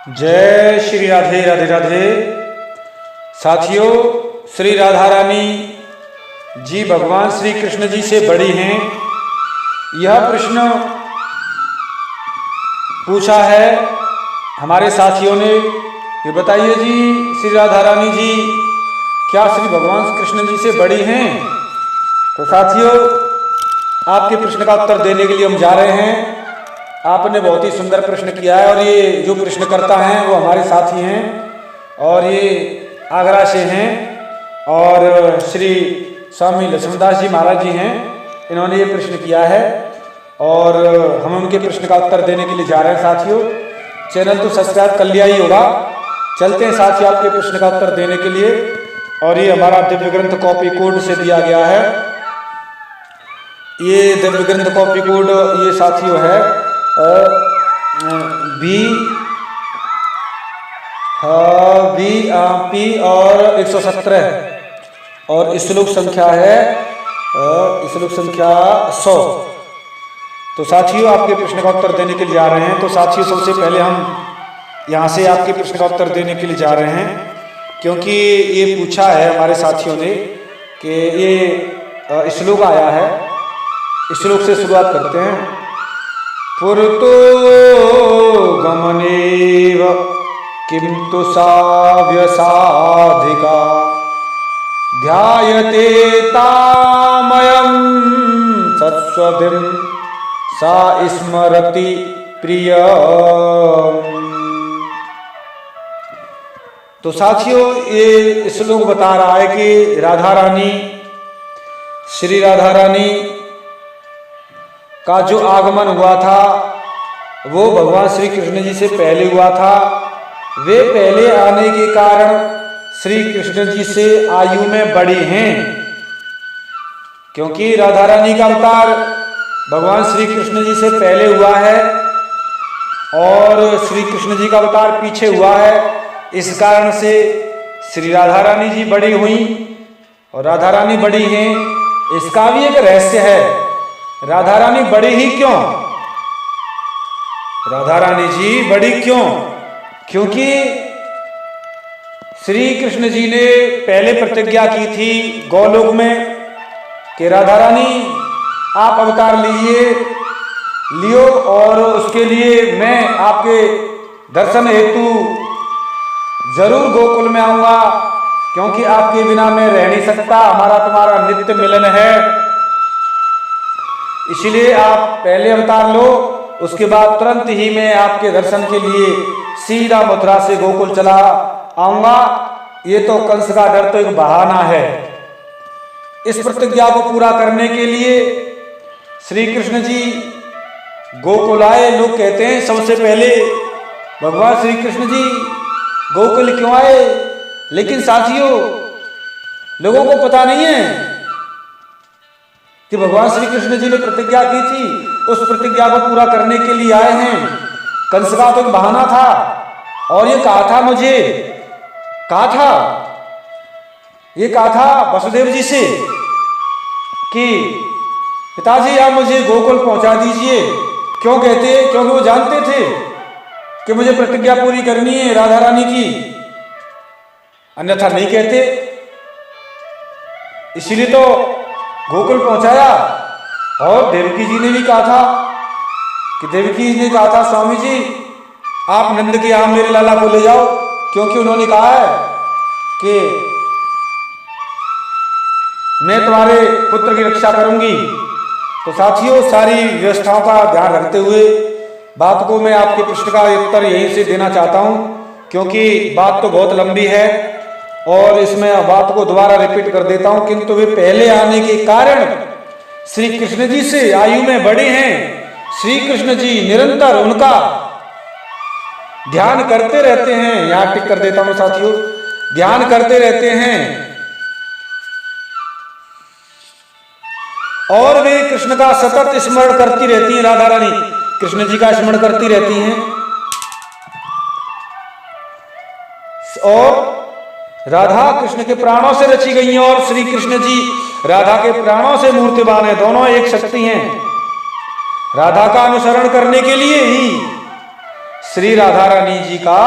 जय श्री राधे राधे राधे। साथियों, श्री राधा रानी जी भगवान श्री कृष्ण जी से बड़ी हैं। यह प्रश्न पूछा है हमारे साथियों ने। ये बताइए जी, श्री राधा रानी जी क्या श्री भगवान कृष्ण जी से बड़ी हैं? तो साथियों, आपके प्रश्न का उत्तर देने के लिए हम जा रहे हैं। आपने बहुत ही सुंदर प्रश्न किया है और ये जो प्रश्न करता है वो हमारे साथी हैं और ये आगरा से हैं और श्री स्वामी लक्ष्मणदास जी महाराज जी हैं। इन्होंने ये प्रश्न किया है और हम उनके प्रश्न का उत्तर देने के लिए जा रहे हैं। साथियों, चैनल तो सब्सक्राइब कर लिया ही होगा। चलते हैं साथियों आपके प्रश्न का उत्तर देने के लिए। और ये हमारा दिव्य ग्रंथ कॉपी कोड से दिया गया है। ये दिव्य ग्रंथ कॉपी कोड ये साथियों है बी और 117 और श्लोक संख्या है श्लोक संख्या 100। तो साथियों, आपके प्रश्न का उत्तर देने के लिए जा रहे हैं। तो साथियों, सबसे पहले हम यहाँ से आपके प्रश्न का उत्तर देने के लिए जा रहे हैं, क्योंकि ये पूछा है हमारे साथियों ने कि ये श्लोक आया है। इस श्लोक से शुरुआत करते हैं। पुरतो गमनेव किंतु साव्यसाधिका ध्यायते तामयं सत्स्वभिं सा स्मरति प्रिय। तो साथियों, ये श्लोक बता रहा है कि राधा रानी, श्री राधा रानी का जो आगमन हुआ था वो भगवान श्री कृष्ण जी से पहले हुआ था। वे पहले आने के कारण श्री कृष्ण जी से आयु में बड़ी हैं, क्योंकि राधा रानी का अवतार भगवान श्री कृष्ण जी से पहले हुआ है और श्री कृष्ण जी का अवतार पीछे हुआ है। इस कारण से श्री राधा रानी जी बड़ी हुई और राधा रानी बड़ी हैं। इसका भी एक रहस्य है। राधा रानी बड़ी ही क्यों? राधा रानी जी बड़ी क्यों? क्योंकि श्री कृष्ण जी ने पहले प्रतिज्ञा की थी गोलोक में कि राधा रानी आप अवतार लियो और उसके लिए मैं आपके दर्शन हेतु जरूर गोकुल में आऊंगा, क्योंकि आपके बिना मैं रह नहीं सकता। हमारा तुम्हारा नित्य मिलन है, इसलिए आप पहले अवतार लो। उसके बाद तुरंत ही मैं आपके दर्शन के लिए सीधा मथुरा से गोकुल चला आऊंगा। ये तो कंस का डर तो एक बहाना है। इस प्रतिज्ञा को पूरा करने के लिए श्री कृष्ण जी गोकुल आए। लोग कहते हैं सबसे पहले भगवान श्री कृष्ण जी गोकुल क्यों आए, लेकिन साथियों, लोगों को पता नहीं है कि भगवान श्री कृष्ण जी ने प्रतिज्ञा की थी, उस प्रतिज्ञा को पूरा करने के लिए आए हैं। कंस का तो एक बहाना था और ये कहा था वसुदेव जी से कि पिताजी आप मुझे गोकुल पहुंचा दीजिए। क्यों कहते? क्योंकि वो जानते थे कि मुझे प्रतिज्ञा पूरी करनी है राधा रानी की, अन्यथा नहीं कहते। इसलिए तो गोकुल पहुंचाया। और देवकी जी ने भी कहा था कि देवकी जी ने कहा था स्वामी जी आप नंद के यहाँ मेरे लाला को ले जाओ, क्योंकि उन्होंने कहा है कि मैं तुम्हारे पुत्र की रक्षा करूंगी। तो साथियों, सारी व्यवस्थाओं का ध्यान रखते हुए बात को मैं आपके प्रश्न का उत्तर यहीं से देना चाहता हूं, क्योंकि बात तो बहुत लंबी है और इसमें बात को दोबारा रिपीट कर देता हूं। किंतु वे पहले आने के कारण श्री कृष्ण जी से आयु में बड़े हैं। श्री कृष्ण जी निरंतर उनका ध्यान करते रहते हैं। यहां टिक कर देता हूं साथियों, ध्यान करते रहते हैं और वे कृष्ण का सतत स्मरण करती रहती हैं। राधा रानी कृष्ण जी का स्मरण करती रहती हैं और राधा कृष्ण के प्राणों से रची गई हैं और श्री कृष्ण जी राधा के प्राणों से मूर्तिमान है। दोनों एक शक्ति हैं। राधा का अनुसरण करने के लिए ही श्री राधा रानी जी का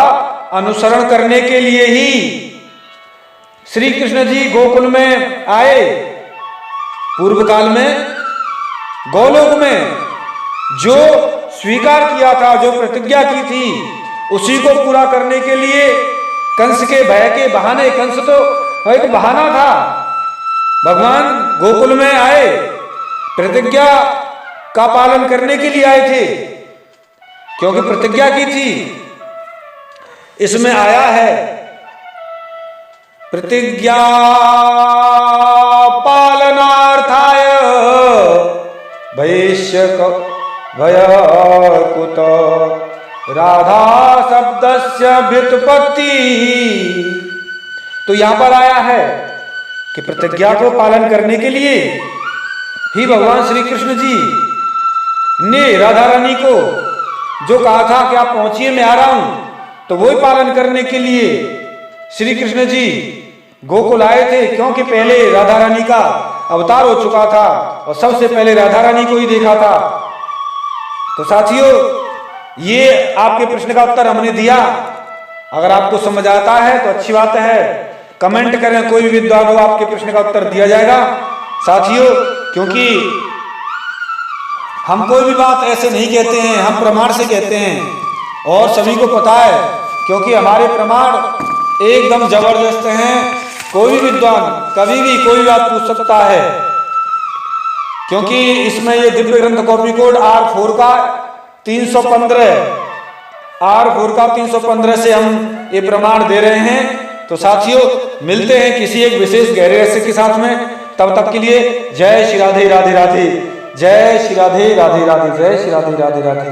अनुसरण करने के लिए ही श्री कृष्ण जी गोकुल में आए। पूर्व काल में गोलोक में जो स्वीकार किया था, जो प्रतिज्ञा की थी, उसी को पूरा करने के लिए कंस के भय के बहाने, कंस तो एक बहाना था, भगवान गोकुल में आए, प्रतिज्ञा का पालन करने के लिए आए थे, क्योंकि प्रतिज्ञा की थी। इसमें आया है प्रतिज्ञा पालनार्थाय भयकुत राधा शब्दस्य व्युत्पत्ति। तो यहां पर आया है कि प्रतिज्ञा को पालन करने के लिए ही भगवान श्री कृष्ण जी ने राधा रानी को जो कहा था कि आप पहुंचिए, मैं आ रहा हूं, तो वही पालन करने के लिए श्री कृष्ण जी गोकुल आए थे, क्योंकि पहले राधा रानी का अवतार हो चुका था और सबसे पहले राधा रानी को ही देखा था। तो साथियों, ये आपके प्रश्न का उत्तर हमने दिया। अगर आपको समझ आता है तो अच्छी बात है, कमेंट करें, कोई भी विद्वान हो, आपके प्रश्न का उत्तर दिया जाएगा साथियों। क्योंकि हम कोई भी बात ऐसे नहीं कहते हैं, हम प्रमाण से कहते हैं और सभी को पता है, क्योंकि हमारे प्रमाण एकदम जबरदस्त हैं। कोई भी विद्वान कभी भी कोई बात पूछ सकता है, क्योंकि इसमें ये दिव्य ग्रंथ कॉपी कोड R4 का 315 R4 का 315 से हम ये प्रमाण दे रहे हैं। तो साथियों, मिलते हैं किसी एक विशेष गहरे रहस्य के साथ में। तब तक के लिए जय श्री राधे राधे राधे, जय श्री राधे राधे राधे, जय श्री राधे राधे राधे।